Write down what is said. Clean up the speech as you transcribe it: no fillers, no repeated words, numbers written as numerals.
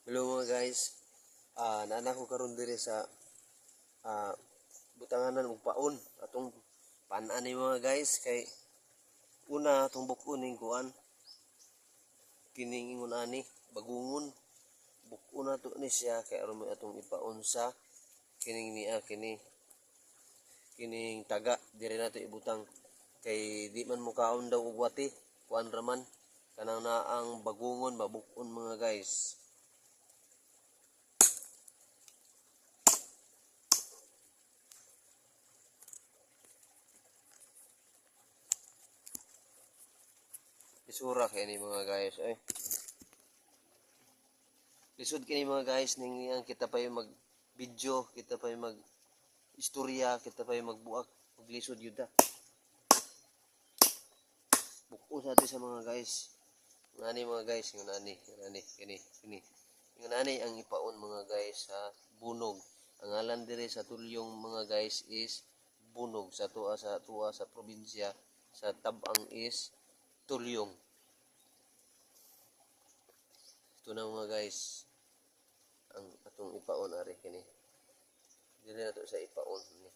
Hello mga guys. Naana ko karon diri sa butanganan ug paon atong pan-an ni mga guys kay una atong buk-on ning kuan kining ingon ani bagungon. Buk-on nato ni siya kay aron may atong ipaon sa kining niya kining taga diri nato ibutang kay di man mo kaon daw og wati kuan raman kanang naang bagungon mabuk-on mga guys. Isura kay ni mga guys ay. Lisod kini mga guys ning kita pa yung mag video, kita pa yung mag istorya, kita pa yung magbuak, maglisod yun ta. Buko sa atin sa mga guys. Ngani mga guys, ngani, kini. Ngani ang ipaon mga guys sa bunog. Ang alan dire sa tulyong mga guys is bunog sa tuwa sa probinsya sa tabang is tulyong. Ito na mga guys ang atong ipaon ari kini. Dili na to sa ipaon ni.